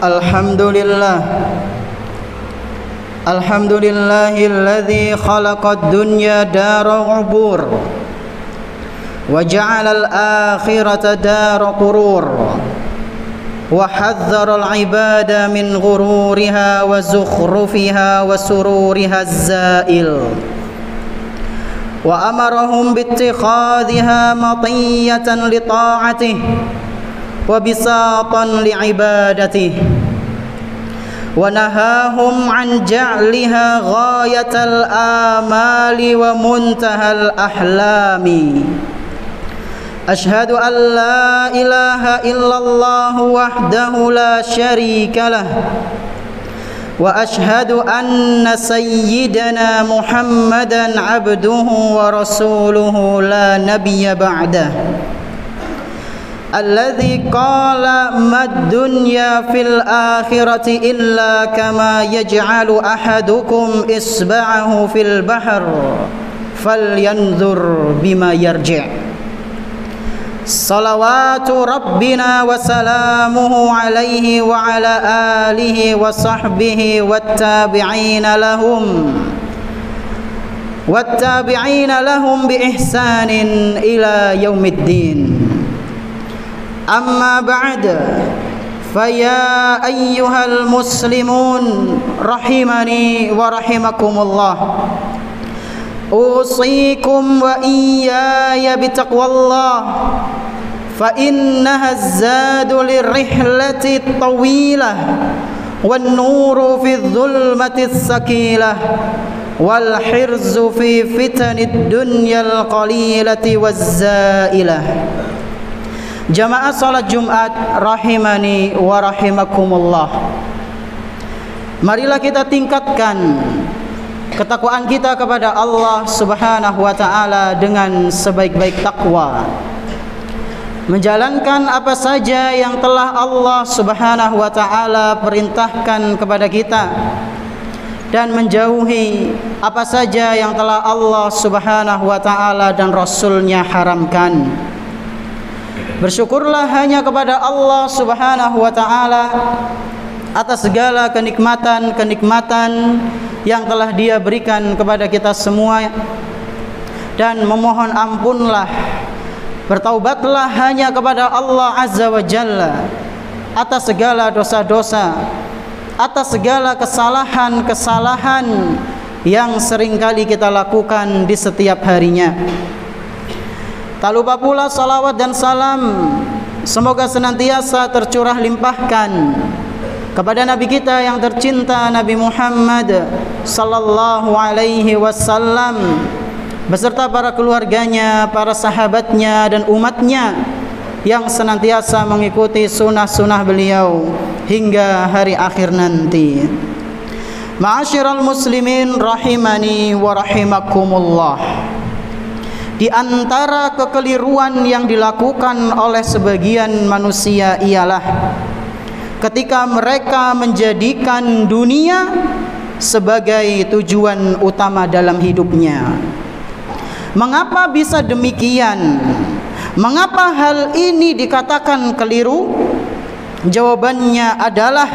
Alhamdulillah. Alhamdulillahilladzi khalaqad dunya dara ubur wa ja'ala al-akhirata dara qurur wa hadzara al-ibada min ghururiha wa zukhrufiha wa sururiha az-za'il wa amarahum bittikhadhiha matiyatan li ta'atihi wa bisatan li ibadatihi wa nahahum an ja'liha ghayatal amali wa muntahal ahlami. Ashhadu an la ilaha illallah wahdahu la syarika lah wa ashhadu anna sayyidana Muhammadan abduhu wa rasuluhu la nabiyya ba'dah. Alladzi qala mad dunya fil akhirati illa kama yaj'alu ahadukum isba'ahu fil bahr falyanzur bima yarji'. Salawatu Rabbina wa salamuhu alaihi wa ala alihi wa sahbihi wattabi'ina lahum bi ihsanin ila yaumiddin. Amma ba'd, faya ayyuhal muslimun rahimani wa rahimakumullah. Usikum wa iyaya bitaqwallah, fa innaha az-zadu lirrihlati at-tawilah wan nuru fi adh-dhulmati as-sakilah wal hirzu fi fitanid dunyal qalilati waz-zailah. Jamaah salat Jumat rahimani wa rahimakumullah. Marilah kita tingkatkan ketakwaan kita kepada Allah Subhanahu wa taala dengan sebaik-baik takwa. Menjalankan apa saja yang telah Allah Subhanahu wa taala perintahkan kepada kita dan menjauhi apa saja yang telah Allah Subhanahu wa taala dan Rasulnya haramkan. Bersyukurlah hanya kepada Allah Subhanahu wa taala atas segala kenikmatan-kenikmatan yang telah Dia berikan kepada kita semua, dan memohon ampunlah, bertaubatlah hanya kepada Allah Azza wa Jalla atas segala dosa-dosa, atas segala kesalahan-kesalahan yang seringkali kita lakukan di setiap harinya. Tak lupa pula salawat dan salam semoga senantiasa tercurah limpahkan kepada Nabi kita yang tercinta, Nabi Muhammad sallallahu alaihi wasallam, beserta para keluarganya, para sahabatnya dan umatnya yang senantiasa mengikuti sunnah-sunnah beliau hingga hari akhir nanti. Ma'asyiral muslimin rahimani wa rahimakumullah. Di antara kekeliruan yang dilakukan oleh sebagian manusia ialah ketika mereka menjadikan dunia sebagai tujuan utama dalam hidupnya. Mengapa bisa demikian? Mengapa hal ini dikatakan keliru? Jawabannya adalah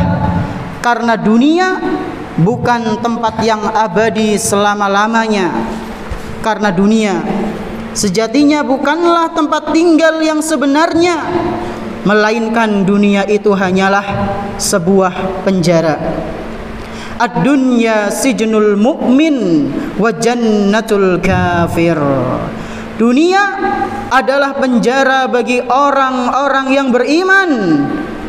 karena dunia bukan tempat yang abadi selama-lamanya. Karena dunia sejatinya bukanlah tempat tinggal yang sebenarnya, melainkan dunia itu hanyalah sebuah penjara. Ad-dunya sijnul mu'min wa jannatul kafir. Dunia adalah penjara bagi orang-orang yang beriman,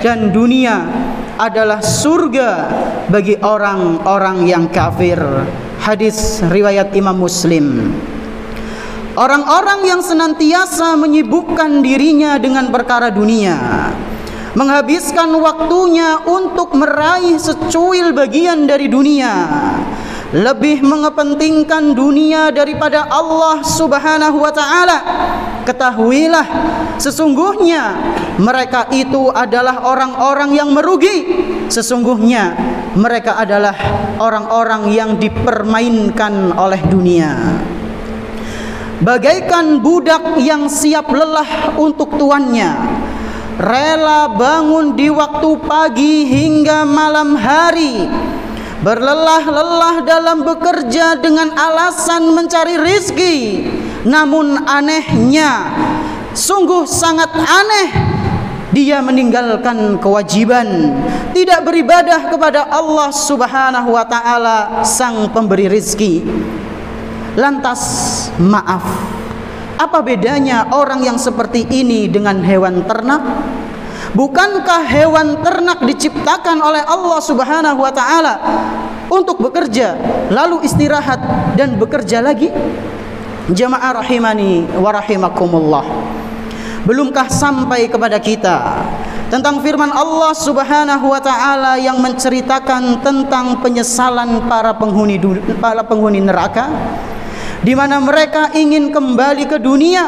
dan dunia adalah surga bagi orang-orang yang kafir. Hadis riwayat Imam Muslim. Orang-orang yang senantiasa menyibukkan dirinya dengan perkara dunia, menghabiskan waktunya untuk meraih secuil bagian dari dunia, lebih mengepentingkan dunia daripada Allah Subhanahu wa taala, ketahuilah sesungguhnya mereka itu adalah orang-orang yang merugi. Sesungguhnya mereka adalah orang-orang yang dipermainkan oleh dunia. bagaikan budak yang siap lelah untuk tuannya, rela bangun di waktu pagi hingga malam hari, berlelah-lelah dalam bekerja dengan alasan mencari rizki. Namun anehnya, sungguh sangat aneh, dia meninggalkan kewajiban, tidak beribadah kepada Allah Subhanahu wa ta'ala, sang pemberi rizki. Lantas, maaf, apa bedanya orang yang seperti ini dengan hewan ternak? Bukankah hewan ternak diciptakan oleh Allah Subhanahu wa ta'ala untuk bekerja, lalu istirahat dan bekerja lagi? Jamaah rahimani wa rahimakumullah, belumkah sampai kepada kita tentang firman Allah Subhanahu wa ta'ala yang menceritakan tentang penyesalan para penghuni neraka, di mana mereka ingin kembali ke dunia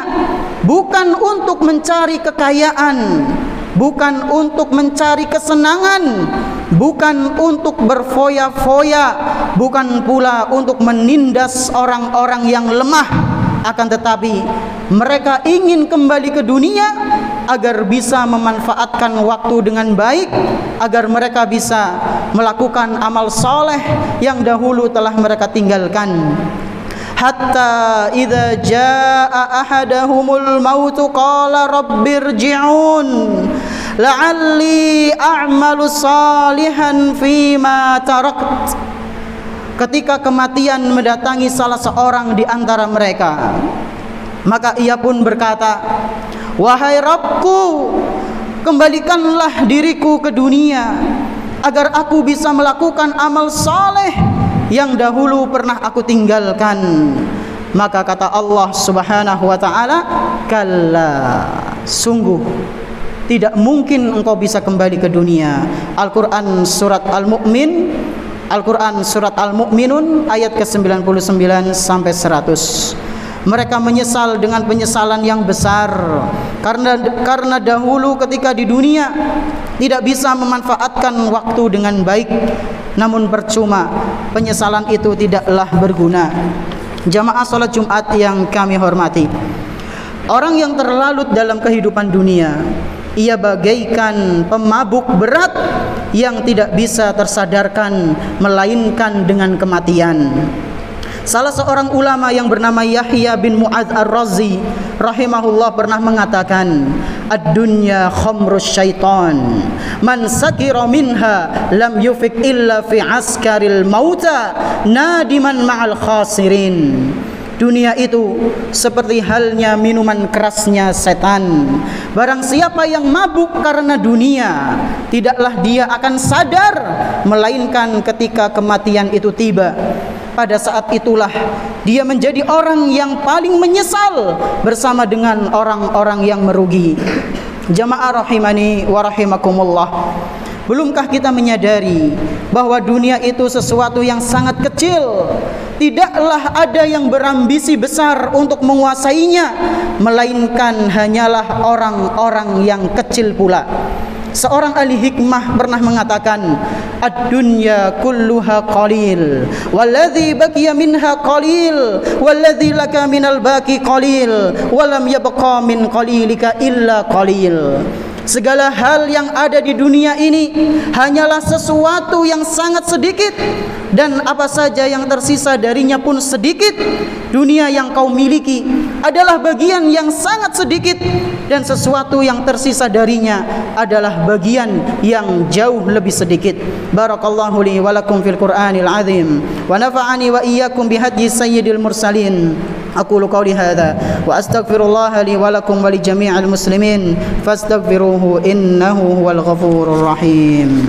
bukan untuk mencari kekayaan, bukan untuk mencari kesenangan, bukan untuk berfoya-foya, bukan pula untuk menindas orang-orang yang lemah, akan tetapi mereka ingin kembali ke dunia agar bisa memanfaatkan waktu dengan baik, agar mereka bisa melakukan amal soleh yang dahulu telah mereka tinggalkan. Hatta idza jaa ahadahumul mautu qala rabbirji'un la'alli a'malu salihan fima tarakt. Ketika kematian mendatangi salah seorang di antara mereka, maka ia pun berkata, wahai Rabbku, kembalikanlah diriku ke dunia agar aku bisa melakukan amal saleh yang dahulu pernah aku tinggalkan. Maka kata Allah Subhanahu wa ta'ala, kalla, sungguh tidak mungkin engkau bisa kembali ke dunia. Al-Quran surat Al-Mu'minun ayat ke-99 sampai 100. Mereka menyesal dengan penyesalan yang besar karena dahulu ketika di dunia tidak bisa memanfaatkan waktu dengan baik. Namun percuma, penyesalan itu tidaklah berguna. Jamaah salat Jumat yang kami hormati, orang yang terlalut dalam kehidupan dunia, ia bagaikan pemabuk berat yang tidak bisa tersadarkan melainkan dengan kematian. Salah seorang ulama yang bernama Yahya bin Mu'adz Ar-Razi rahimahullah pernah mengatakan, ad-dunya khamrus syaitan, man sakira minha lam yufik illa fi askaril mauta nadiman ma'al khasirin. Dunia itu seperti halnya minuman kerasnya setan. Barang siapa yang mabuk karena dunia, tidaklah dia akan sadar melainkan ketika kematian itu tiba. Pada saat itulah dia menjadi orang yang paling menyesal bersama dengan orang-orang yang merugi. Jamaah rahimani wa rahimakumullah, belumkah kita menyadari bahwa dunia itu sesuatu yang sangat kecil? Tidaklah ada yang berambisi besar untuk menguasainya, melainkan hanyalah orang-orang yang kecil pula. Seorang ahli hikmah pernah mengatakan, ad-dunya kulluha qalil walladzi baqiya minha qalil walladzi laka minal baqi qalil walam yabqa min qalilika illa qalil. Segala hal yang ada di dunia ini hanyalah sesuatu yang sangat sedikit, dan apa saja yang tersisa darinya pun sedikit. Dunia yang kau miliki adalah bagian yang sangat sedikit, dan sesuatu yang tersisa darinya adalah bagian yang jauh lebih sedikit. Barakallahu li wa lakum fil Qur'anil azim wa nafa'ani wa iyyakum bihadyi sayyidil mursalin. Aqulu qawli hadza wa astaghfirullah li wa lakum wa li jami'il muslimin fastaghfiruhu innahu huwal ghafurur rahim.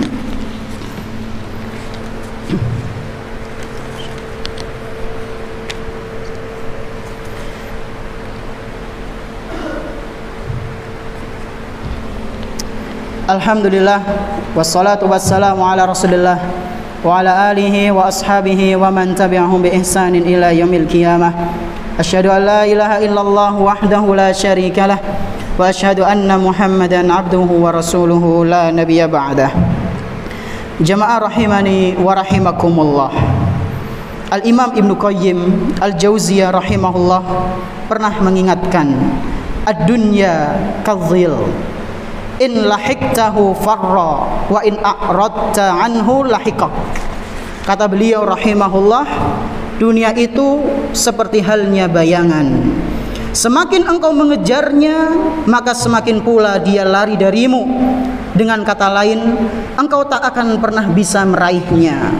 Alhamdulillah wassalatu wassalamu ala Rasulillah wa ala alihi wa ashabihi wa man tabi'ahum bi ihsanin ila yaumil qiyamah. Asyhadu an la ilaha illallah wahdahu la syarika lah wa asyhadu anna Muhammadan abduhu wa rasuluhu la nabiyya ba'dah. Jamaah rahimani wa rahimakumullah, Al-Imam Ibnu Qayyim Al-Jauziyah rahimahullah pernah mengingatkan, ad-dunya kadzil in lahiktahu farra wa in a'radta anhu lahikak. Kata beliau rahimahullah, dunia itu seperti halnya bayangan. Semakin engkau mengejarnya, maka semakin pula dia lari darimu. Dengan kata lain, engkau tak akan pernah bisa meraihnya.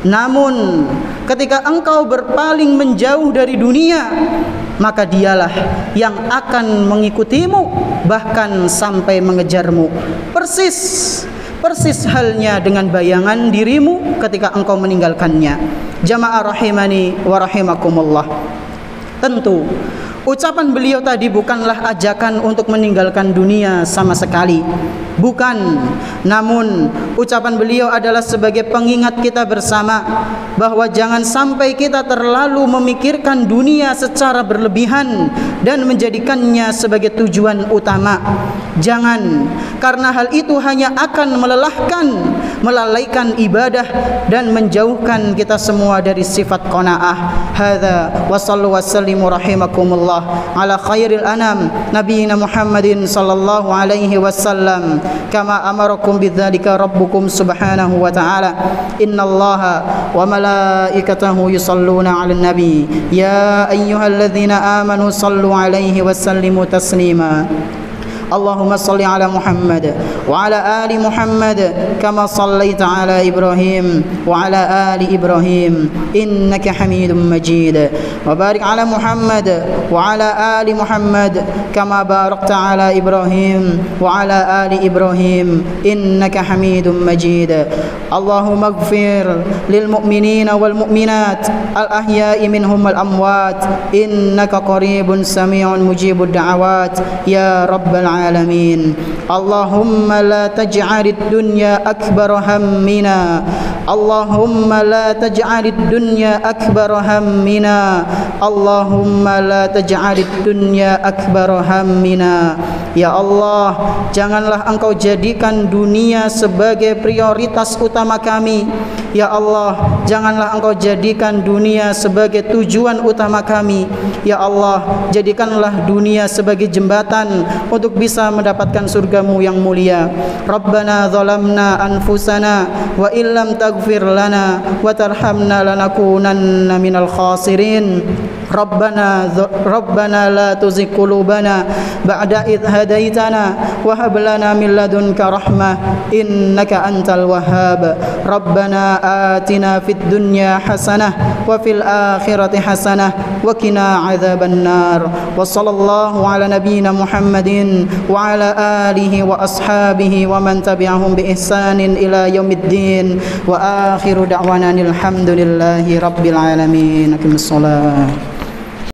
Namun ketika engkau berpaling menjauh dari dunia, maka dialah yang akan mengikutimu, bahkan sampai mengejarmu. Persis halnya dengan bayangan dirimu ketika engkau meninggalkannya. Jamaah rahimani wa rahimakumullah. Tentu ucapan beliau tadi bukanlah ajakan untuk meninggalkan dunia sama sekali. Bukan, namun ucapan beliau adalah sebagai pengingat kita bersama bahwa jangan sampai kita terlalu memikirkan dunia secara berlebihan dan menjadikannya sebagai tujuan utama. Jangan, karena hal itu hanya akan melelahkan, melalaikan ibadah dan menjauhkan kita semua dari sifat qanaah. Hadza wa sallu wa sallimu rahimakumullah ala khairil anam nabiyina Muhammadin sallallahu alaihi wasallam kama amarakum bidzalika rabbukum subhanahu wa ta'ala. Innallaha wa malaikatahu yusalluna 'alan nabi ya ayyuhalladzina amanu sallu alaihi wa sallimu taslima. اللهم صل على محمد وعلى آل محمد كما صليت على إبراهيم وعلى آل إبراهيم إنك حميد مجيد وبارك على محمد وعلى آل محمد كما باركت على إبراهيم وعلى آل إبراهيم إنك حميد مجيد اللهم اغفر للمؤمنين والمؤمنات الأحياء منهم والأموات إنك قريب سميع مجيب الدعوات يا رب العالمين. اللهم لا تجعل الدنيا أكبر همنا اللهم لا تجعل الدنيا أكبر همنا اللهم لا تجعل الدنيا أكبر همنا. Ya Allah, janganlah engkau jadikan dunia sebagai prioritas utama kami. Ya Allah, janganlah engkau jadikan dunia sebagai tujuan utama kami. Ya Allah, jadikanlah dunia sebagai jembatan untuk bisa mendapatkan surgamu yang mulia. Rabbana zalamna anfusana wa illam taghfir lana wa tarhamna lanakunanna minal khasirin. Rabbana la tuzigh qulubana ba'da idh hadaitana wa hab lana min ladunka rahmah innaka antal wahhab. Rabbana atina fid dunya hasanah wa fil akhirati hasanah wa qina adzaban nar. Wa sallallahu ala nabiyyina Muhammadin wa ala alihi wa ashabihi wa man tabi'ahum bi ihsanin ila yaumiddin. Wa akhiru da'wana alhamdulillahi rabbil alamin. Aqimus shalah.